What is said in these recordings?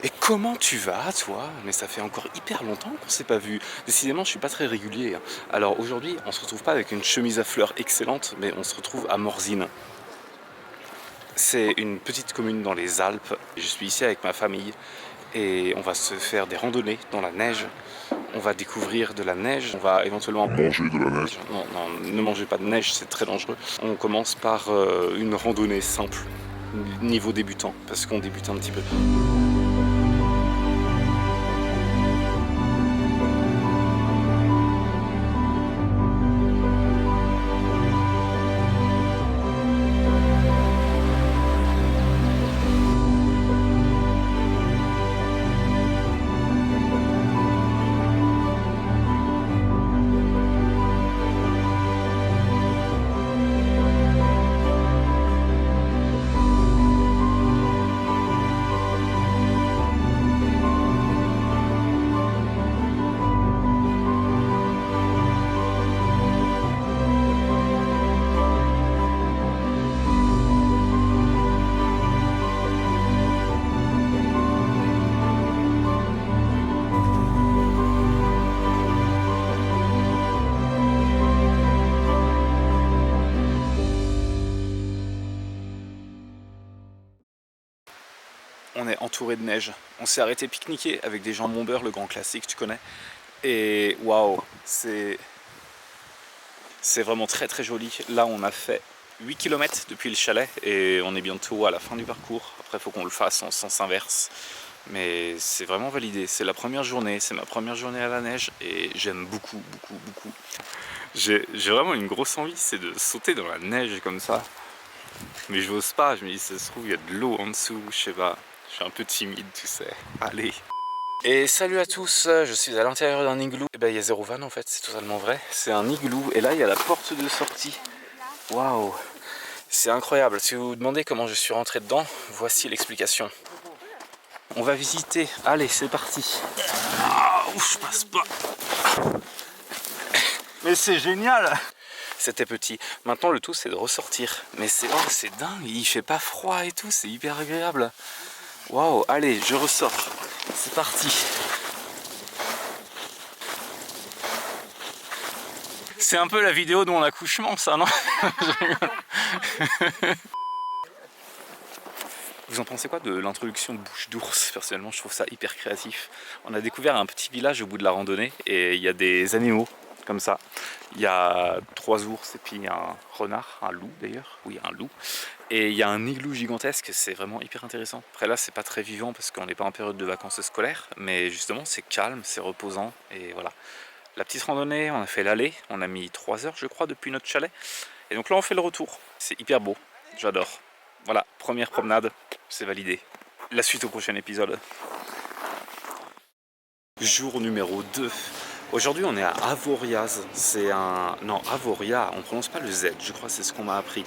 Et comment tu vas, toi? Mais ça fait encore hyper longtemps qu'on s'est pas vu. Décidément, je suis pas très régulier, hein. Alors aujourd'hui, on se retrouve pas avec une chemise à fleurs excellente, mais on se retrouve à Morzine. C'est une petite commune dans les Alpes. Je suis ici avec ma famille et on va se faire des randonnées dans la neige. On va découvrir de la neige, on va éventuellement Manger de la neige. Non, non, ne mangez pas de neige, c'est très dangereux. On commence par une randonnée simple, niveau débutant, parce qu'on débute un petit peu. On est entouré de neige. On s'est arrêté pique-niquer avec des jambons beurre, le grand classique, tu connais. Et waouh, c'est vraiment très très joli. Là, on a fait 8 km depuis le chalet et on est bientôt à la fin du parcours. Après, il faut qu'on le fasse en sens inverse. Mais c'est vraiment validé. C'est la première journée, c'est ma première journée à la neige et j'aime beaucoup, beaucoup, beaucoup. J'ai vraiment une grosse envie, c'est de sauter dans la neige comme ça. Mais je n'ose pas, je me dis, ça se trouve, il y a de l'eau en dessous, je sais pas. Je suis un peu timide, tu sais. Allez. Et salut à tous, je suis à l'intérieur d'un igloo. Et ben il y a zéro van en fait, c'est totalement vrai. C'est un igloo et là il y a la porte de sortie. Waouh, c'est incroyable. Si vous vous demandez comment je suis rentré dedans, voici l'explication. On va visiter. Allez, c'est parti. Ah, ouf, je passe pas. Mais c'est génial. C'était petit. Maintenant le tout c'est de ressortir. Mais c'est dingue, il fait pas froid et tout, c'est hyper agréable. Waouh, allez, je ressors. C'est parti. C'est un peu la vidéo de mon accouchement, ça, non? Vous en pensez quoi de l'introduction de Bouche d'Ours? Personnellement, je trouve ça hyper créatif. On a découvert un petit village au bout de la randonnée et il y a des animaux comme ça. Il y a 3 ours et puis un renard, un loup d'ailleurs. Oui, un loup. Et il y a un igloo gigantesque, c'est vraiment hyper intéressant. Après là, c'est pas très vivant parce qu'on n'est pas en période de vacances scolaires, mais justement, c'est calme, c'est reposant et voilà. La petite randonnée, on a fait l'aller, on a mis 3 heures je crois depuis notre chalet. Et donc là, on fait le retour. C'est hyper beau, j'adore. Voilà, première promenade, c'est validé. La suite au prochain épisode. Jour numéro 2. Aujourd'hui on est à Avoriaz, c'est un... Non, Avoria, on prononce pas le Z, je crois que c'est ce qu'on m'a appris.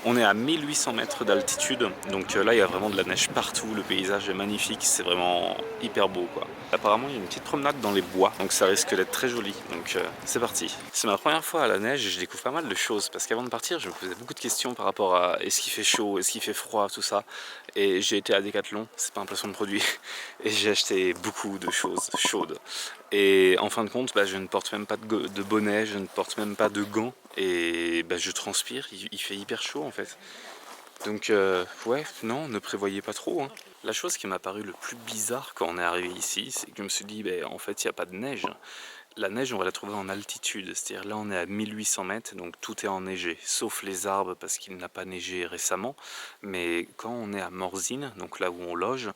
On est à 1800 mètres d'altitude, donc là il y a vraiment de la neige partout, le paysage est magnifique, c'est vraiment hyper beau quoi. Apparemment il y a une petite promenade dans les bois, donc ça risque d'être très joli, donc c'est parti. C'est ma première fois à la neige et je découvre pas mal de choses, parce qu'avant de partir je me posais beaucoup de questions par rapport à est-ce qu'il fait chaud, est-ce qu'il fait froid, tout ça. Et j'ai été à Decathlon, c'est pas un placement de produit, et j'ai acheté beaucoup de choses chaudes. Et en fin de compte, je ne porte même pas de bonnet, je ne porte même pas de gants. Et je transpire, il fait hyper chaud en fait. Donc ouais, non, ne prévoyez pas trop, hein. La chose qui m'a paru le plus bizarre quand on est arrivé ici, c'est que je me suis dit, en fait, il n'y a pas de neige. La neige, on va la trouver en altitude, c'est-à-dire là on est à 1800 mètres, donc tout est enneigé, sauf les arbres parce qu'il n'a pas neigé récemment. Mais quand on est à Morzine, donc là où on loge,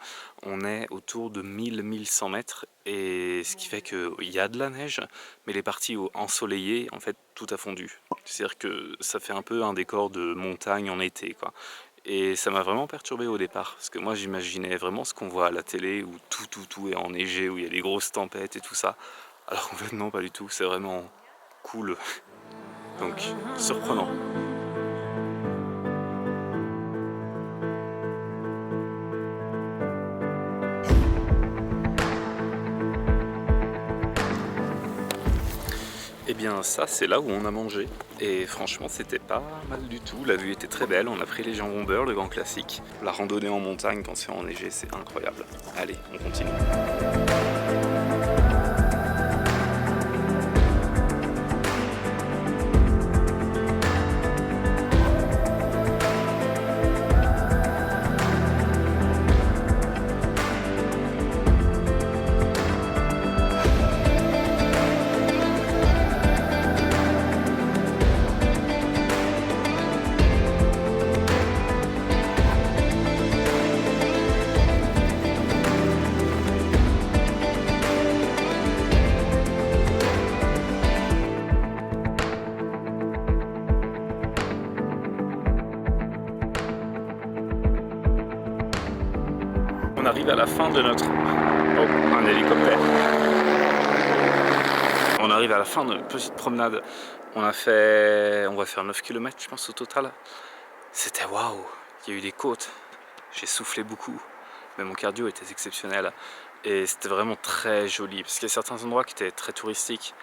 on est autour de 1000-1100 mètres, et ce qui fait qu'il y a de la neige, mais les parties ensoleillées, en fait, tout a fondu. C'est-à-dire que ça fait un peu un décor de montagne en été, quoi. Et ça m'a vraiment perturbé au départ, parce que moi j'imaginais vraiment ce qu'on voit à la télé, où tout est enneigé, où il y a des grosses tempêtes et tout ça. Alors en fait non, pas du tout, c'est vraiment cool. Donc, surprenant. Et bien ça c'est là où on a mangé et franchement c'était pas mal du tout, la vue était très belle, on a pris les jambons beurre, le grand classique. La randonnée en montagne quand c'est enneigé c'est incroyable. Allez, on continue. On arrive à la fin de notre... Oh, un hélicoptère. On arrive à la fin de notre petite promenade. On va faire 9 km je pense au total. C'était waouh. Il y a eu des côtes. J'ai soufflé beaucoup. Mais mon cardio était exceptionnel. Et c'était vraiment très joli. Parce qu'il y a certains endroits qui étaient très touristiques.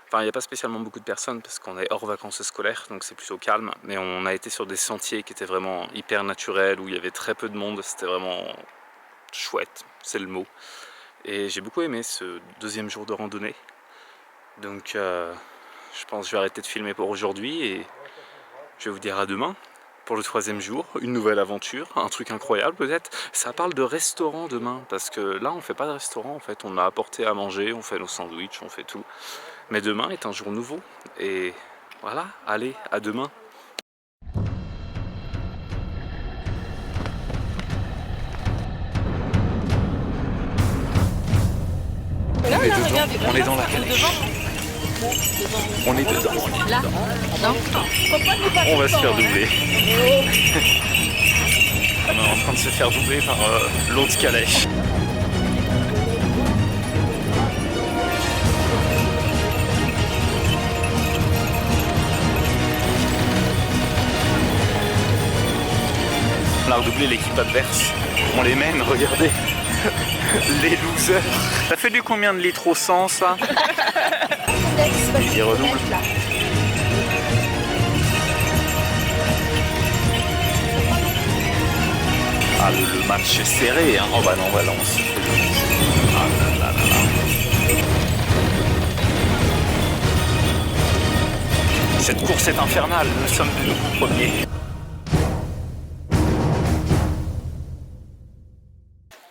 Enfin, il n'y a pas spécialement beaucoup de personnes parce qu'on est hors vacances scolaires, donc c'est plutôt calme. Mais on a été sur des sentiers qui étaient vraiment hyper naturels, où il y avait très peu de monde. C'était vraiment chouette, c'est le mot. Et j'ai beaucoup aimé ce deuxième jour de randonnée. Donc je pense que je vais arrêter de filmer pour aujourd'hui et je vais vous dire à demain pour le troisième jour, une nouvelle aventure, un truc incroyable peut-être. Ça parle de restaurant demain, parce que là on fait pas de restaurant en fait, on a apporté à manger, on fait nos sandwichs, on fait tout. Mais demain est un jour nouveau et voilà, allez, à demain. Là, On est là, dedans, regarde, on est dans la calèche. On est dedans, on est là, dedans. non. On va se faire doubler. On est en train de se faire doubler par l'autre calèche. On a redoublé l'équipe adverse. On les mène, regardez. Les losers. Ça fait du combien de litres au 100 ça? Il redouble. Ah, le match est serré, hein. Oh bah non, voilà, on se fait le... Ah là là là là. Cette course est infernale, nous sommes de nouveau premiers.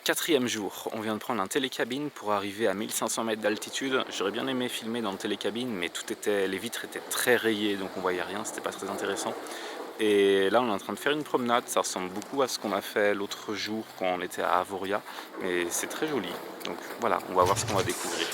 Quatrième jour, on vient de prendre un télécabine pour arriver à 1500 mètres d'altitude. J'aurais bien aimé filmer dans le télécabine, mais les vitres étaient très rayées, donc on voyait rien, c'était pas très intéressant. Et là on est en train de faire une promenade, ça ressemble beaucoup à ce qu'on a fait l'autre jour quand on était à Avoria, mais c'est très joli. Donc voilà, on va voir ce qu'on va découvrir.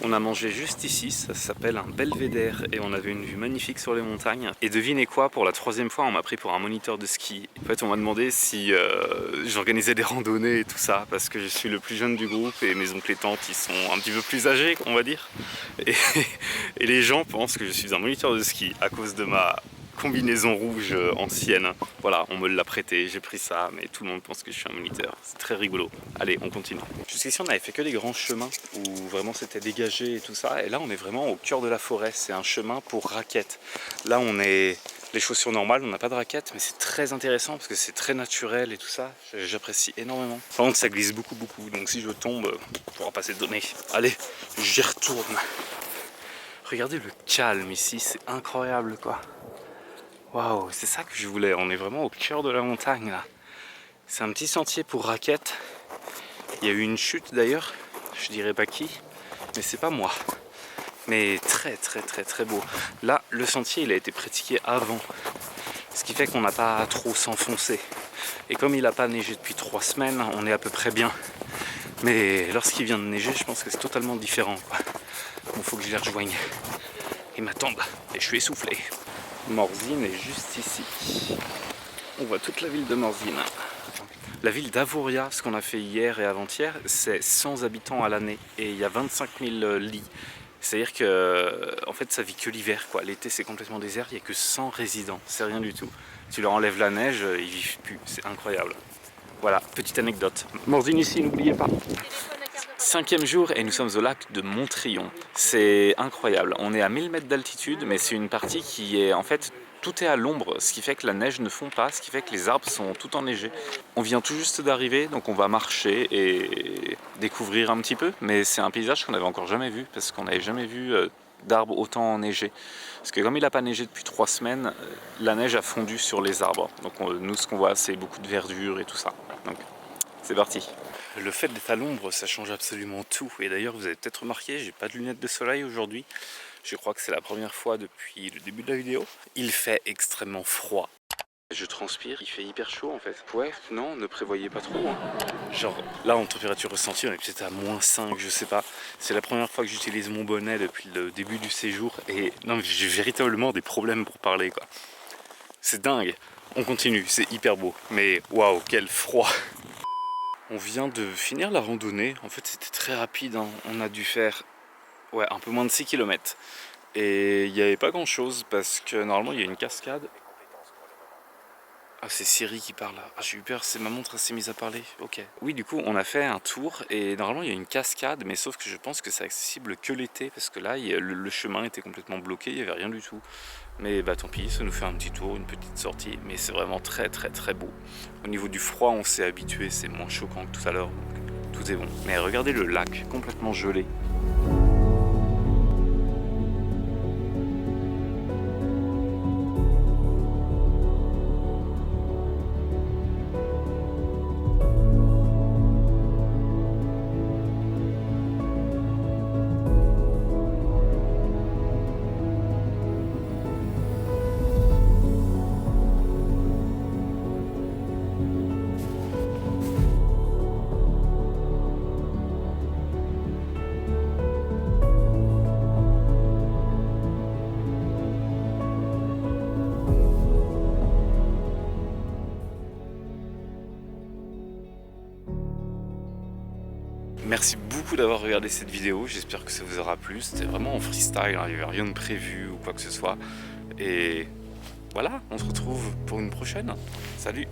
On a mangé juste ici, ça s'appelle un belvédère et on avait une vue magnifique sur les montagnes. Et devinez quoi, pour la troisième fois on m'a pris pour un moniteur de ski. En fait on m'a demandé si j'organisais des randonnées et tout ça, parce que je suis le plus jeune du groupe et mes oncles et tantes ils sont un petit peu plus âgés on va dire. Et les gens pensent que je suis un moniteur de ski à cause de ma combinaison rouge ancienne. Voilà, on me l'a prêté, j'ai pris ça, mais tout le monde pense que je suis un moniteur. C'est très rigolo. Allez, on continue. Jusqu'ici, on avait fait que des grands chemins où vraiment c'était dégagé et tout ça. Et là, on est vraiment au cœur de la forêt. C'est un chemin pour raquettes. Là, on est les chaussures normales, on n'a pas de raquettes, mais c'est très intéressant parce que c'est très naturel et tout ça. J'apprécie énormément. Par contre, ça glisse beaucoup. Donc si je tombe, on pourra pas s'étonner. Allez, j'y retourne. Regardez le calme ici, c'est incroyable quoi. Waouh, c'est ça que je voulais, on est vraiment au cœur de la montagne là. C'est un petit sentier pour raquettes. Il y a eu une chute d'ailleurs, je dirais pas qui, mais c'est pas moi. Mais très beau. Là, le sentier il a été pratiqué avant. Ce qui fait qu'on n'a pas trop s'enfoncer. Et comme il n'a pas neigé depuis 3 semaines, on est à peu près bien. Mais lorsqu'il vient de neiger, je pense que c'est totalement différent, quoi. Bon, faut que je les rejoigne. Ils m'attendent et je suis essoufflé. Morzine est juste ici. On voit toute la ville de Morzine. La ville d'Avouria, ce qu'on a fait hier et avant-hier, c'est 100 habitants à l'année et il y a 25 000 lits. C'est-à-dire que en fait ça vit que l'hiver, quoi. L'été c'est complètement désert, il n'y a que 100 résidents, c'est rien du tout. Tu leur enlèves la neige, ils vivent plus, c'est incroyable. Voilà, petite anecdote. Morzine ici, n'oubliez pas. 5e jour et nous sommes au lac de Montrion. C'est incroyable, on est à 1000 mètres d'altitude, mais c'est une partie qui est en fait... Tout est à l'ombre, ce qui fait que la neige ne fond pas, ce qui fait que les arbres sont tout enneigés. On vient tout juste d'arriver, donc on va marcher et découvrir un petit peu, mais c'est un paysage qu'on n'avait encore jamais vu, parce qu'on n'avait jamais vu d'arbres autant enneigés. Parce que comme il n'a pas neigé depuis 3 semaines, la neige a fondu sur les arbres. Donc nous, ce qu'on voit, c'est beaucoup de verdure et tout ça. Donc c'est parti. Le fait d'être à l'ombre, ça change absolument tout. Et d'ailleurs, vous avez peut-être remarqué, j'ai pas de lunettes de soleil aujourd'hui. Je crois que c'est la première fois depuis le début de la vidéo. Il fait extrêmement froid. Je transpire, il fait hyper chaud en fait. Ouais, non, ne prévoyez pas trop. Hein. Genre, là en température ressentie, on est peut-être à -5, je sais pas. C'est la première fois que j'utilise mon bonnet depuis le début du séjour. Et non, j'ai véritablement des problèmes pour parler, quoi. C'est dingue. On continue, c'est hyper beau. Mais waouh, quel froid. On vient de finir la randonnée. En fait, c'était très rapide. Hein. On a dû faire... ouais, un peu moins de 6 km. Et il n'y avait pas grand chose parce que normalement il y a une cascade. Ah, c'est Siri qui parle. Ah, j'ai eu peur, c'est ma montre, elle s'est mise à parler. Ok. Oui, du coup, on a fait un tour et normalement il y a une cascade, mais sauf que je pense que c'est accessible que l'été parce que là, le chemin était complètement bloqué, il n'y avait rien du tout. Mais bah tant pis, ça nous fait un petit tour, une petite sortie, mais c'est vraiment très très très beau. Au niveau du froid, on s'est habitué, c'est moins choquant que tout à l'heure, donc tout est bon. Mais regardez le lac, complètement gelé. Merci beaucoup d'avoir regardé cette vidéo, j'espère que ça vous aura plu. C'était vraiment en freestyle, hein, il n'y avait rien de prévu ou quoi que ce soit. Et voilà, on se retrouve pour une prochaine. Salut!